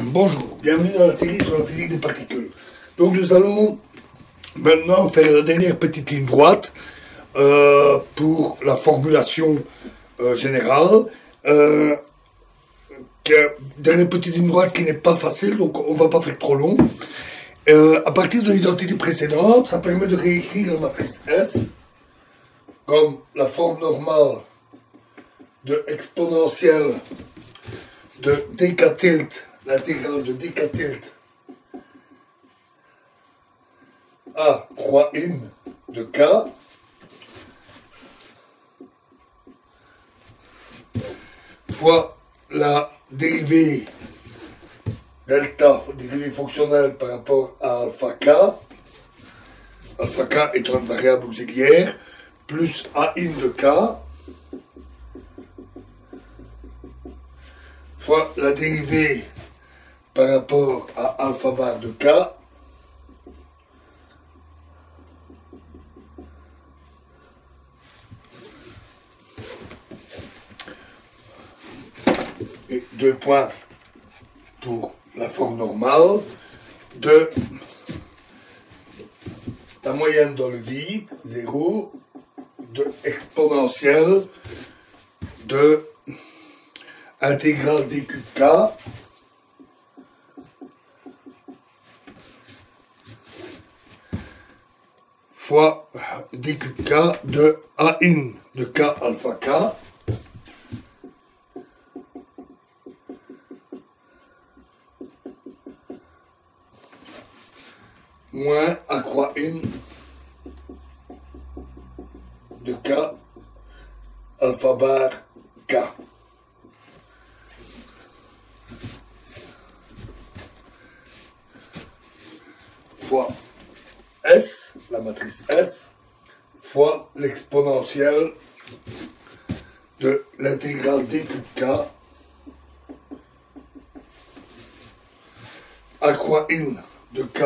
Bonjour, bienvenue dans la série sur la physique des particules. Donc nous allons maintenant faire la dernière petite ligne droite pour la formulation générale. Dernière petite ligne droite qui n'est pas facile, donc on ne va pas faire trop long. À partir de l'identité précédente, ça permet de réécrire la matrice S comme la forme normale de exponentielle de dk tilde, l'intégrale de dk tilde a croix in de k fois la dérivée delta, dérivée fonctionnelle par rapport à alpha k étant une variable auxiliaire, plus a in de k fois la dérivée par rapport à alpha bar de k et deux points pour la forme normale de la moyenne dans le vide, 0, de exponentielle de intégrale dq de k fois dq de k de a in de k alpha k moins a croix in de k alpha bar k fois S, la matrice S, fois l'exponentielle de l'intégrale dq de k a croix in de k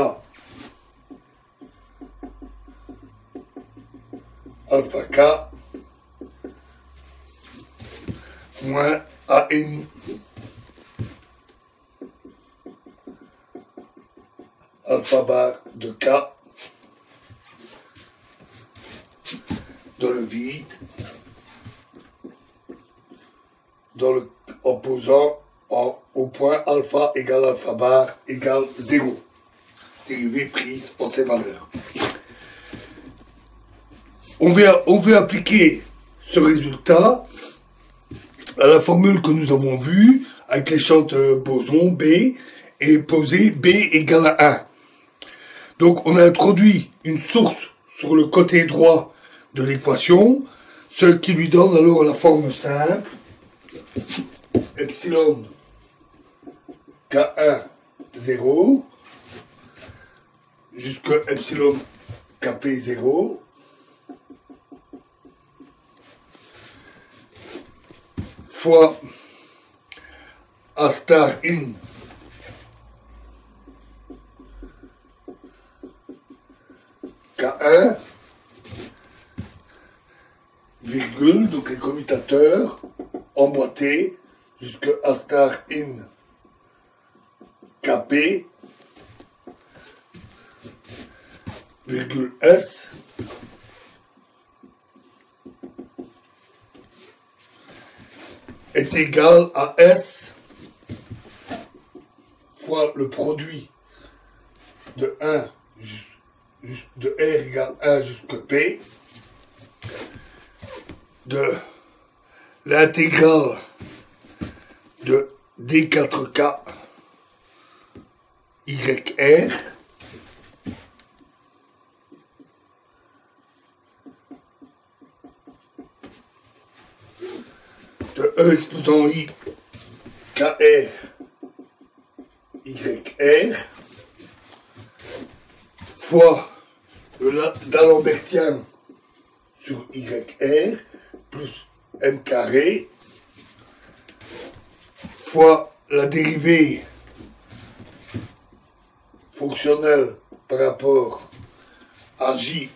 alpha k moins a in alpha bar de k dans le vide, dans le opposant au point alpha égale alpha bar égale 0. Dérivée prise en ces valeurs. On veut appliquer ce résultat à la formule que nous avons vue avec les champs de boson B et poser B égale à 1. Donc on a introduit une source sur le côté droit de l'équation, ce qui lui donne alors la forme simple epsilon K1 0 jusqu'à epsilon Kp 0 fois A star in K1 virgule, donc les commutateurs emboîtés jusqu'à A star in Kp virgule S est égal à S fois le produit de 1 de R égale 1 jusqu'à P de l'intégrale de D4K YR de E exposant I KR YR fois le d'Alembertien sur YR plus M carré fois la dérivée fonctionnelle par rapport à J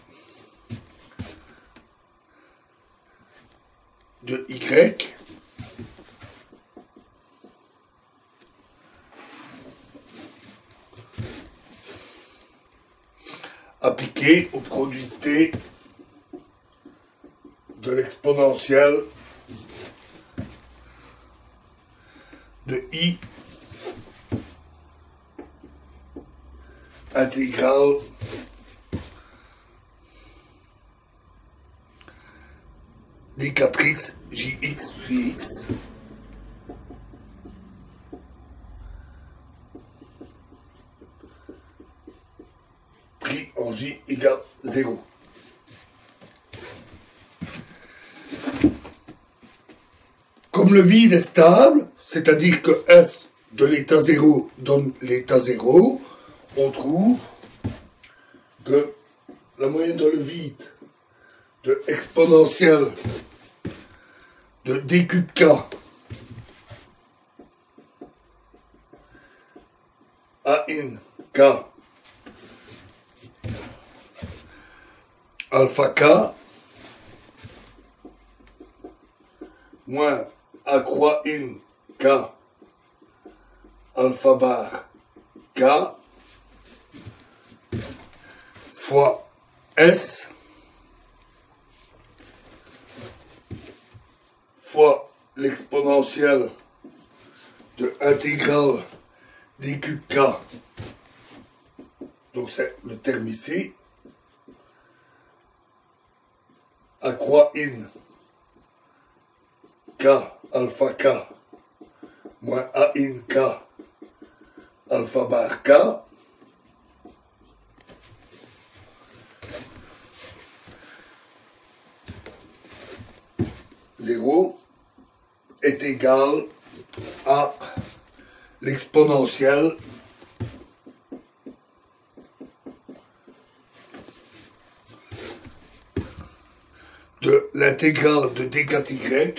de Y appliqué au produit T de l'exponentielle de I intégrale d 4x jx phi x pris en j égale 0. Comme le vide est stable, c'est-à-dire que S de l'état 0 donne l'état 0, on trouve que la moyenne dans le vide de exponentielle de d cube k a in k alpha k moins a croix in k alpha bar k fois S fois l'exponentielle de intégrale d cube k, donc c'est le terme ici, a croix in k alpha k moins a in k alpha bar k est égal à l'exponentielle de l'intégrale de d4y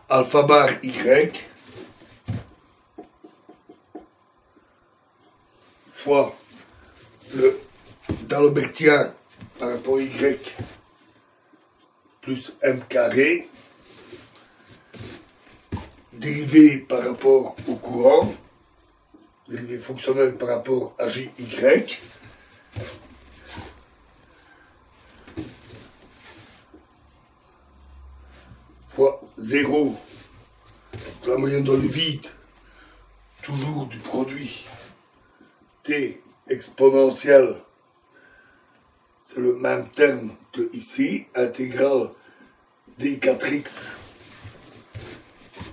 alpha bar y fois le d'Albertien par rapport à y plus m carré dérivé par rapport au courant, dérivé fonctionnel par rapport à j y fois 0, la moyenne dans le vide, toujours du produit t exponentielle, c'est le même terme que ici, intégrale d4x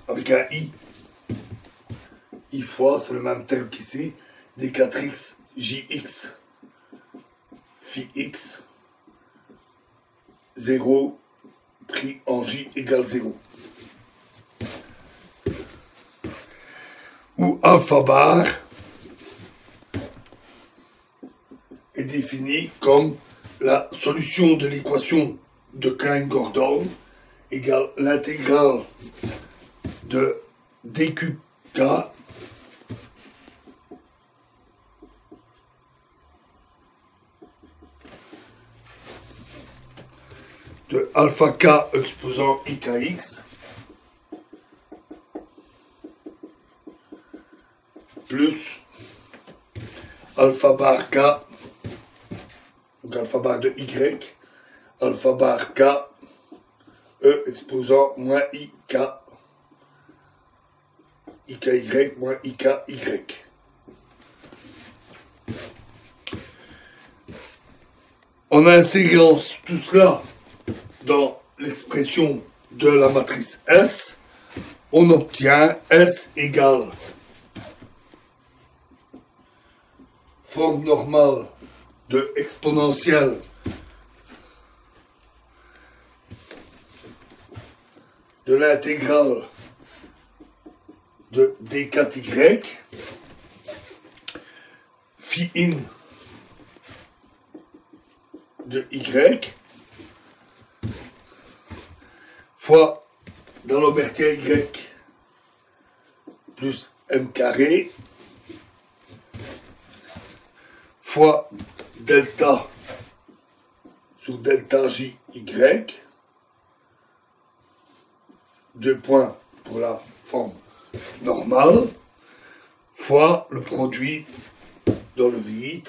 avec un i fois, c'est le même terme qu'ici, d4x jx phi x 0 pris en j égale 0. Où alpha bar est défini comme la solution de l'équation de Klein-Gordon égale l'intégrale de d cube k de alpha k exposant ikx plus alpha bar k, donc alpha bar de y, alpha bar k e exposant moins ik iky moins iky. En inségrant tout cela dans l'expression de la matrice S, on obtient S égale forme normale de exponentielle de l'intégrale de d4y phi in de y fois dans l'Aubertien y plus m carré fois delta sur delta jy, deux points pour la forme normale, fois le produit dans le vide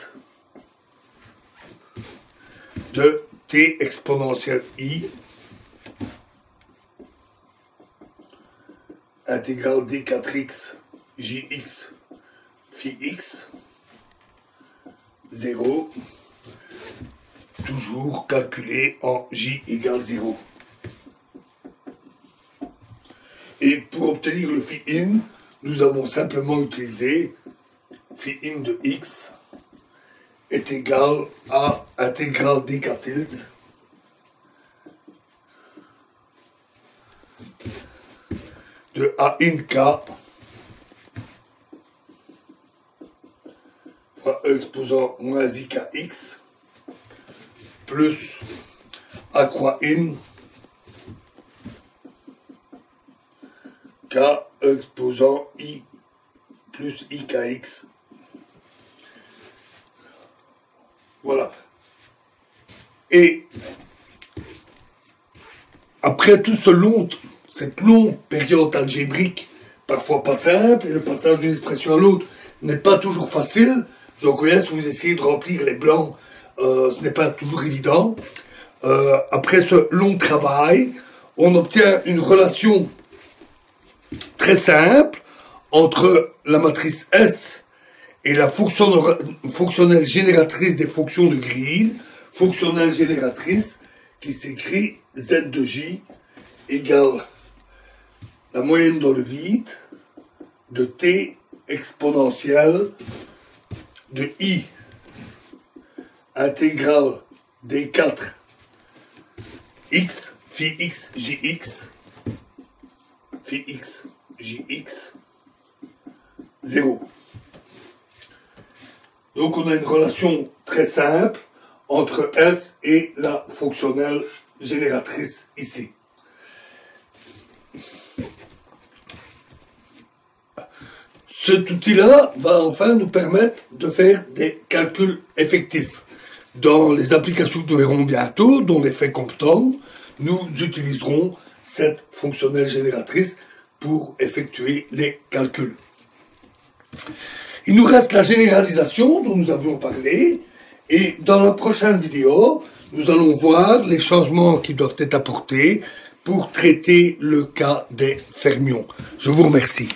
de t exponentielle i intégrale d4x jx phi x 0, toujours calculé en j égale 0. Et pour obtenir le phi in, nous avons simplement utilisé phi in de x est égal à intégrale d4 tilde de a in k fois e exposant moins i kx plus a croix in k exposant i plus i kx. Voilà. Et après tout cette longue période algébrique, parfois pas simple, et le passage d'une expression à l'autre n'est pas toujours facile. Donc, si vous essayez de remplir les blancs, ce n'est pas toujours évident. Après ce long travail, on obtient une relation très simple entre la matrice S et la fonctionnelle génératrice des fonctions de Green, fonctionnelle génératrice qui s'écrit Z de J égale la moyenne dans le vide de T exponentielle de I intégrale D4 X phi X JX phi X JX 0. Donc on a une relation très simple entre S et la fonctionnelle génératrice ici. Cet outil-là va enfin nous permettre de faire des calculs effectifs. Dans les applications que nous verrons bientôt, dont l'effet Compton, nous utiliserons cette fonctionnelle génératrice pour effectuer les calculs. Il nous reste la généralisation dont nous avions parlé, et dans la prochaine vidéo, nous allons voir les changements qui doivent être apportés pour traiter le cas des fermions. Je vous remercie.